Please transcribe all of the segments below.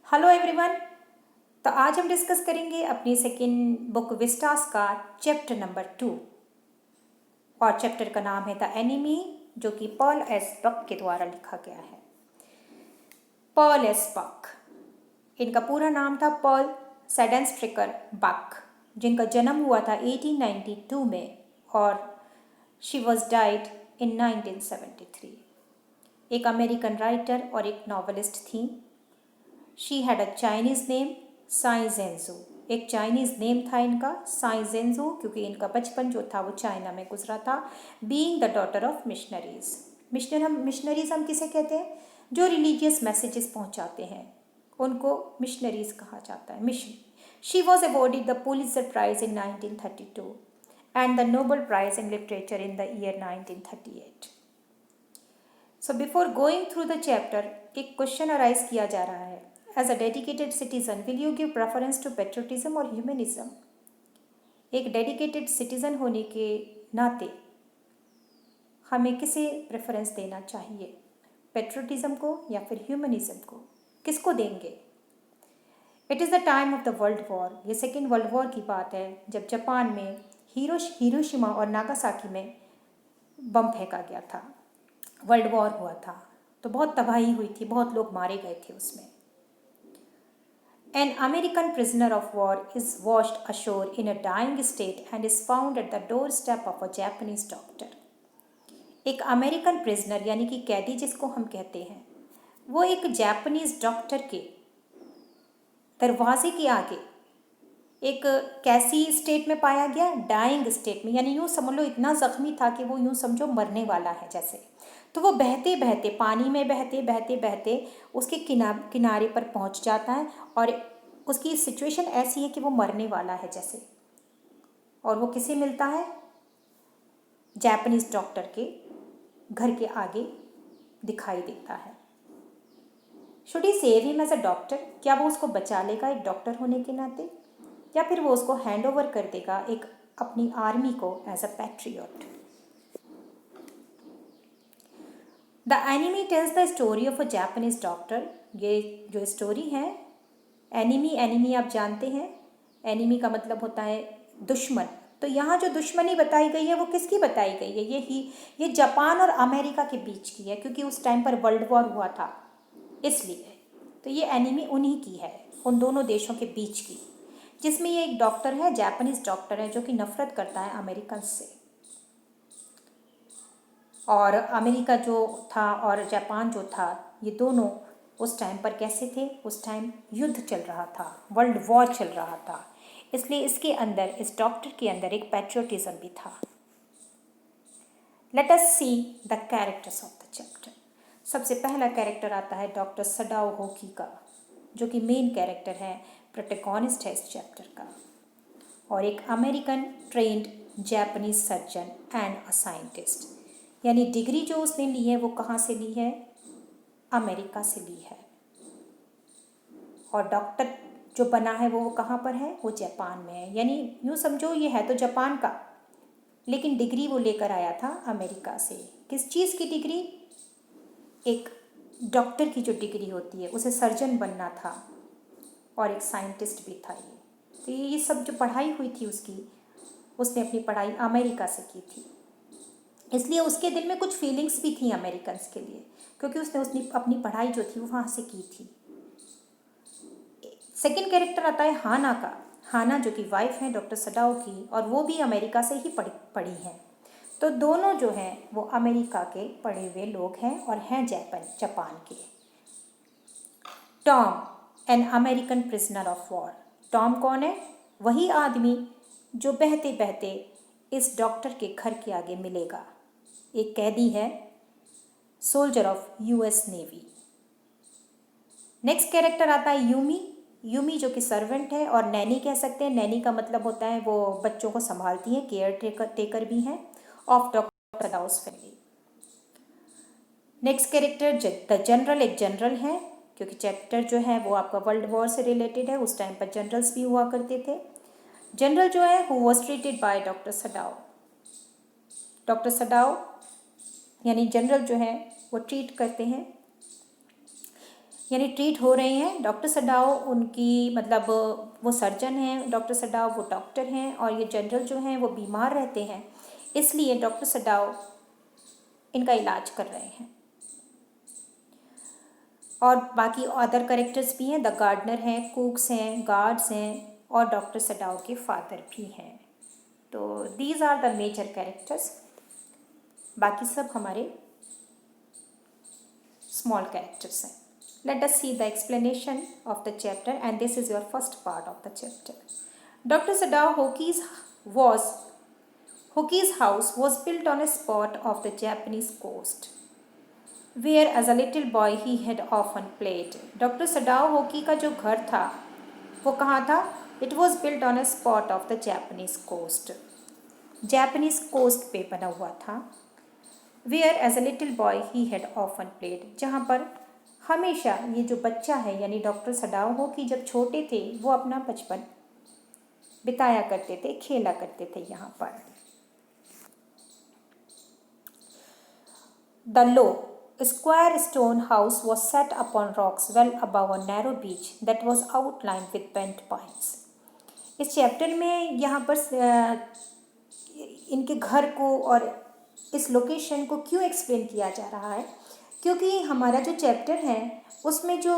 Hello everyone. तो आज हम डिस्कस करेंगे अपनी सेकेंड बुक विस्टास का चैप्टर नंबर 2 और चैप्टर का नाम है द एनिमी, जो कि पॉल एस बक के द्वारा लिखा गया है। पॉल एस बक, इनका पूरा नाम था पॉल सेडेनस्ट्रिकर बक, जिनका जन्म हुआ था 1892 में और शी वॉज डाइड इन 1973। एक अमेरिकन राइटर और एक नॉवेलिस्ट थी। She had a Chinese name Sai Zhenzhu, एक चाइनीज़ नेम था इनका साई जेंजू, क्योंकि इनका बचपन जो था वो चाइना में गुजरा था। Being the daughter of missionaries, missionaries हम किसे कहते हैं? जो रिलीजियस मैसेजेस पहुंचाते हैं उनको मिशनरीज कहा जाता है, mission. She was awarded the Pulitzer prize in 1932 and the Nobel prize in literature in the year 1938। So before going through the chapter, एक क्वेश्चन अराइज किया जा रहा है। As a dedicated citizen, will you give preference to patriotism or humanism? एक dedicated citizen होने के नाते हमें किसे प्रेफरेंस देना चाहिए, पेट्रोटिज्म को या फिर ह्यूमनिज्म को? किसको देंगे? It is the time of the world war, ये सेकेंड वर्ल्ड वॉर की बात है, जब जापान में हिरोशिमा और नागासाकी में बम फेंका गया था। वर्ल्ड वॉर हुआ था तो बहुत तबाही हुई थी, बहुत लोग मारे गए थे उसमें। An American prisoner of war is washed ashore in a dying state and is found at the doorstep of a Japanese doctor. एक अमेरिकन प्रिजनर यानी कि कैदी जिसको हम कहते हैं, वो एक जापानीज डॉक्टर के दरवाजे के आगे एक कैसी स्टेट में पाया गया? डाइंग स्टेट में, यानी यूँ समझ लो इतना ज़ख्मी था कि वो यूँ समझो मरने वाला है जैसे। तो वो बहते बहते पानी में बहते उसके किनारे पर पहुंच जाता है और उसकी सिचुएशन ऐसी है कि वो मरने वाला है जैसे, और वो किसे मिलता है? जापानीज डॉक्टर के घर के आगे दिखाई देता है। Should he save him as a doctor? क्या वो उसको बचा लेगा एक डॉक्टर होने के नाते, या फिर वो उसको हैंड ओवर कर देगा एक अपनी आर्मी को as a patriot? The enemy tells the story of a Japanese doctor. ये जो स्टोरी है, एनिमी आप जानते हैं, एनिमी का मतलब होता है दुश्मन। तो यहाँ जो दुश्मनी बताई गई है वो किसकी बताई गई है? ये जापान और अमेरिका के बीच की है, क्योंकि उस टाइम पर वर्ल्ड वॉर हुआ था इसलिए। तो ये एनिमी उन्हीं की है, उन दोनों देशों के बीच की, जिसमें ये एक डॉक्टर है, जापानीज डॉक्टर है, जो कि नफरत करता है अमेरिकन से। और अमेरिका जो था और जापान जो था, ये दोनों उस टाइम पर कैसे थे? उस टाइम युद्ध चल रहा था, वर्ल्ड वॉर चल रहा था, इसलिए इसके अंदर, इस डॉक्टर के अंदर एक पैट्रियोटिज्म भी था। Let us see the characters of the chapter. सबसे पहला कैरेक्टर आता है डॉक्टर सडाओ होकी का, जो कि मेन कैरेक्टर है, प्रोटैगनिस्ट है इस चैप्टर का, और एक American trend Japanese surgeon and a scientist. यानी डिग्री जो उसने ली है वो कहाँ से ली है? अमेरिका से ली है। और डॉक्टर जो बना है वो कहाँ पर है? वो जापान में है। यानी यूँ समझो ये है तो जापान का, लेकिन डिग्री वो लेकर आया था अमेरिका से। किस चीज़ की डिग्री? एक डॉक्टर की जो डिग्री होती है, उसे सर्जन बनना था, और एक साइंटिस्ट भी था ये। तो ये सब जो पढ़ाई हुई थी उसकी, उसने अपनी पढ़ाई अमेरिका से की थी, इसलिए उसके दिल में कुछ फीलिंग्स भी थी अमेरिकन्स के लिए, क्योंकि उसने अपनी पढ़ाई जो थी वो वहाँ से की थी। सेकंड कैरेक्टर आता है हाना का। हाना जो कि वाइफ है डॉक्टर सडाओ की, और वो भी अमेरिका से ही पढ़ी हैं। तो दोनों जो हैं वो अमेरिका के पढ़े हुए लोग हैं और हैं जापान के। Tom, an American prisoner of war. Tom कौन है? वही आदमी जो बहते बहते इस डॉक्टर के घर के आगे मिलेगा। एक कैदी है, soldier of US navy. Next character आता है यूमी। यूमी जो कि सर्वेंट है और नैनी कह सकते हैं। नैनी का मतलब होता है वो बच्चों को संभालती है, केयर टेकर भी हैं ऑफ डॉक्टर सडाओस family. Next character the general, एक जनरल है, क्योंकि चैप्टर जो है वो आपका वर्ल्ड वॉर से रिलेटेड है। उस टाइम पर जनरल्स भी हुआ करते थे। जनरल जो है who was treated by doctor Sadao. Doctor Sadao यानी जनरल जो है वो ट्रीट करते हैं यानी ट्रीट हो रहे हैं। डॉक्टर सडाओ उनकी मतलब वो सर्जन हैं, डॉक्टर सडाओ वो डॉक्टर हैं, और ये जनरल जो हैं वो बीमार रहते हैं, इसलिए डॉक्टर सडाओ इनका इलाज कर रहे हैं। और बाकी अदर कैरेक्टर्स भी हैं, द गार्डनर हैं, कुक्स हैं, गार्ड्स हैं, और डॉक्टर सडाओ के फादर भी हैं। तो these are the major characters, बाकी सब हमारे स्मॉल कैरेक्टर्स हैं। Let us see the explanation of the chapter, and this is your first part of the chapter. Dr. Sadao Hoki's house was built on a spot of the Japanese coast, where as a little boy he had often played. Dr. Sadao Hoki का जो घर था वो कहाँ था? It was built on a spot of the Japanese coast. Japanese coast पे बना हुआ था. Where as a little boy he had often played. जहाँ पर हमेशा ये जो बच्चा है यानी डॉक्टर सडाओ होकी जब छोटे थे वो अपना बचपन बिताया करते थे, खेला करते थे यहाँ पर। The low square stone house was set upon rocks well above a narrow beach that was outlined with bent pines. इस चैप्टर में यहाँ पर इनके घर को और इस लोकेशन को क्यों एक्सप्लेन किया जा रहा है? क्योंकि हमारा जो चैप्टर है उसमें जो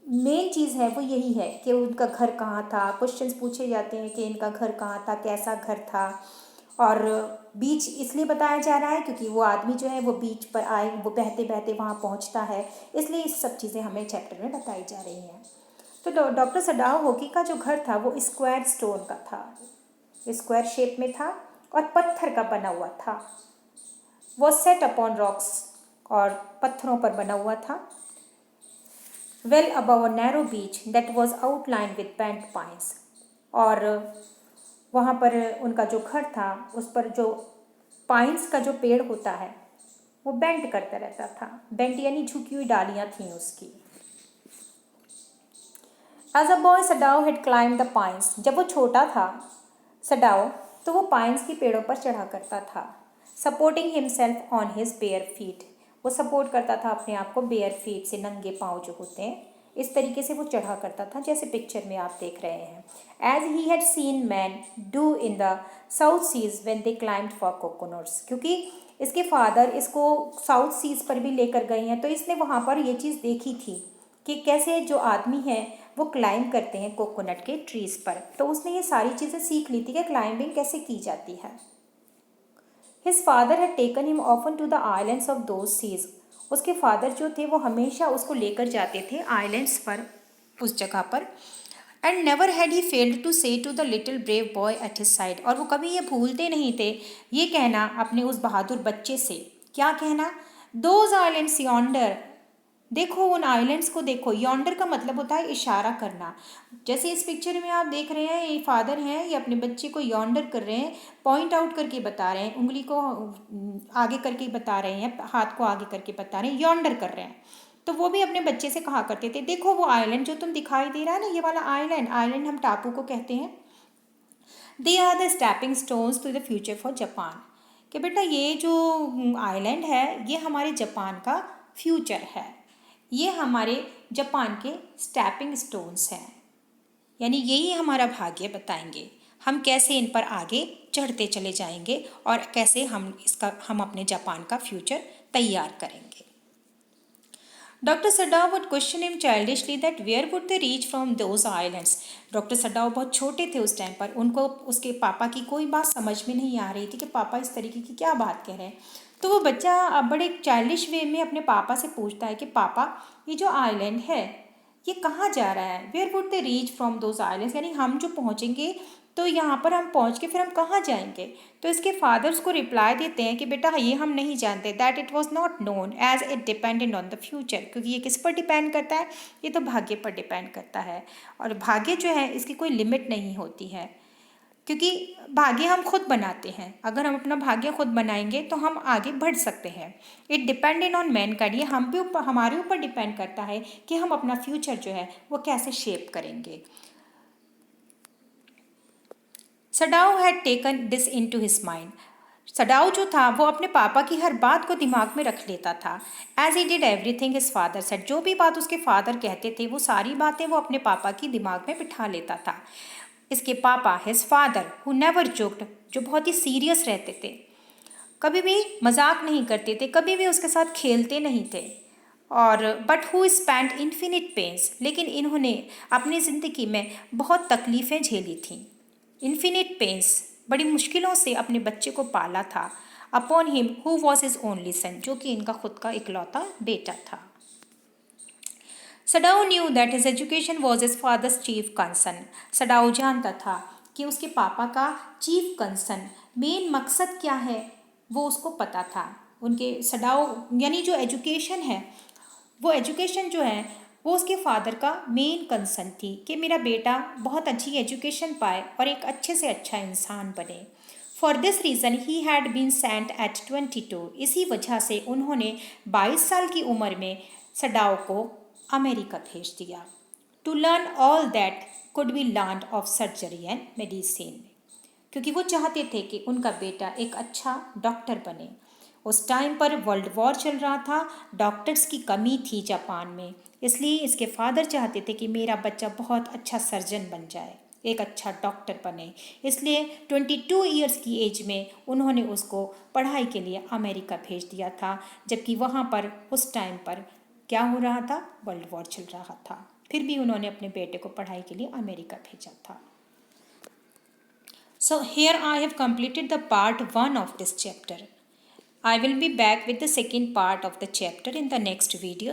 मेन चीज़ है वो यही है कि उनका घर कहाँ था। क्वेश्चंस पूछे जाते हैं कि इनका घर कहाँ था, कैसा घर था, और बीच इसलिए बताया जा रहा है क्योंकि वो आदमी जो है वो बीच पर आए, वो बहते बहते वहाँ पहुँचता है, इसलिए इस सब चीज़ें हमें चैप्टर में बताई जा रही हैं। तो डॉक्टर सडाओ होकी का जो घर था वो स्क्वायर स्टोन का था, स्क्वायर शेप में था और पत्थर का बना हुआ था। वो सेट अपॉन रॉक्स, और पत्थरों पर बना हुआ था। Well above a narrow beach that was outline with bent pines, और वहाँ पर उनका जो घर था उस पर जो पाइन्स का जो पेड़ होता है वो बेंट करता रहता था। बेंट यानी झुकी हुई डालियाँ थीं उसकी। As a boy Sadao had climb the pines, जब वो छोटा था सडाओ तो वो पाइन्स के पेड़ों पर चढ़ा करता था। Supporting himself on his bare feet, वो सपोर्ट करता था अपने आप को बेयर फीट से, नंगे पाँव जो होते हैं, इस तरीके से वो चढ़ा करता था जैसे पिक्चर में आप देख रहे हैं। As he had seen man do in the south seas when they climbed for coconuts, क्योंकि इसके फादर इसको साउथ सीज पर भी लेकर गए हैं तो इसने वहाँ पर ये चीज़ देखी थी कि कैसे जो आदमी हैं वो क्लाइंब करते हैं कोकोनट के ट्रीज़ पर। तो उसने ये सारी चीज़ें सीख ली थी कि क्लाइंबिंग कैसे की जाती है। His father had taken him often to the islands of those seas, उसके फादर जो थे वो हमेशा उसको लेकर जाते थे आइलैंड्स पर, उस जगह पर। And never had he failed to say to the little brave boy at his side, और वो कभी ये भूलते नहीं थे ये कहना अपने उस बहादुर बच्चे से। क्या कहना? दोज आइलैंड्स यॉन्डर, देखो उन आइलैंड्स को देखो। यॉन्डर का मतलब होता है इशारा करना। जैसे इस पिक्चर में आप देख रहे हैं ये फादर हैं, ये अपने बच्चे को यॉन्डर कर रहे हैं, पॉइंट आउट करके बता रहे हैं, उंगली को आगे करके बता रहे हैं, हाथ को आगे करके बता रहे हैं, यॉन्डर कर रहे हैं। तो वो भी अपने बच्चे से कहा करते थे, देखो वो आइलैंड जो तुम दिखाई दे रहा है ना, ये वाला आइलैंड, आइलैंड हम टापू को कहते हैं। They are the stepping stones to the future for Japan, कि बेटा ये जो आइलैंड है ये हमारे जापान का फ्यूचर है, ये हमारे जापान के स्टेपिंग स्टोन्स हैं, यानी यही हमारा भाग्य बताएंगे, हम कैसे इन पर आगे चढ़ते चले जाएंगे और कैसे हम अपने जापान का फ्यूचर तैयार करेंगे। Doctor Sadao would question him childishly that where would they reach from those islands. Doctor Sadao बहुत छोटे थे उस टाइम पर, उनको उसके पापा की कोई बात समझ में नहीं आ रही थी कि पापा इस तरीके की क्या बात कह रहे हैं। तो वो बच्चा बड़े चाइल्डिश वे में अपने पापा से पूछता है कि पापा ये जो आइलैंड है ये कहाँ जा रहा है? Where would they reach from those islands, यानी हम जो पहुँचेंगे तो यहाँ पर हम पहुँच के फिर हम कहाँ जाएंगे? तो इसके फादर्स को रिप्लाई देते हैं कि बेटा ये हम नहीं जानते, that it was not known as it depended on the future, क्योंकि ये किस पर डिपेंड करता है? ये तो भाग्य पर डिपेंड करता है, और भाग्य जो है इसकी कोई लिमिट नहीं होती है, क्योंकि भाग्य हम खुद बनाते हैं। अगर हम अपना भाग्य खुद बनाएंगे तो हम आगे बढ़ सकते हैं। इट डिपेंडेड ऑन मैनकाइंड, ये हमारे ऊपर डिपेंड करता है कि हम अपना फ्यूचर जो है वो कैसे शेप करेंगे। Sadao had taken this into his mind, Sadao जो था वो अपने पापा की हर बात को दिमाग में रख लेता था। As he did everything his father said, जो भी बात उसके फादर कहते थे वो सारी बातें वो अपने पापा की दिमाग में बिठा लेता था। इसके पापा, his father who never joked, जो बहुत ही सीरियस रहते थे, कभी भी मजाक नहीं करते थे, कभी भी उसके साथ खेलते नहीं थे, और but who spend infinite pains, लेकिन इन्होंने अपनी ज़िंदगी में बहुत तकलीफ़ें झेली थीं। इन्फिनिट पेंस, बड़ी मुश्किलों से अपने बच्चे को पाला था। Upon him who was his only son, जो कि इनका खुद का इकलौता बेटा था। Sadao knew that his education was his father's chief concern. Sadao जानता था कि उसके पापा का चीफ कंसर्न, मेन मकसद क्या है, वो उसको पता था। उनके सडाओ यानी जो एजुकेशन है, वो एजुकेशन जो है वो उसके फादर का मेन कंसर्न थी कि मेरा बेटा बहुत अच्छी एजुकेशन पाए और एक अच्छे से अच्छा इंसान बने। For this reason he had been sent at 22, इसी वजह से उन्होंने 22 साल की उम्र में सडाओ को अमेरिका भेज दिया। To learn all that could be learn of surgery and medicine, क्योंकि वो चाहते थे कि उनका बेटा एक अच्छा डॉक्टर बने। उस टाइम पर वर्ल्ड वॉर चल रहा था, डॉक्टर्स की कमी थी जापान में, इसलिए इसके फादर चाहते थे कि मेरा बच्चा बहुत अच्छा सर्जन बन जाए, एक अच्छा डॉक्टर बने। इसलिए 22 ईयर्स की एज में उन्होंने उसको पढ़ाई के लिए अमेरिका भेज दिया था, जबकि वहाँ पर उस टाइम पर क्या हो रहा था, वर्ल्ड वॉर चल रहा था। फिर भी उन्होंने अपने बेटे को पढ़ाई के लिए अमेरिका भेजा था। So here I have completed the part 1 of this chapter. I will be back with the second part of the chapter in the next video.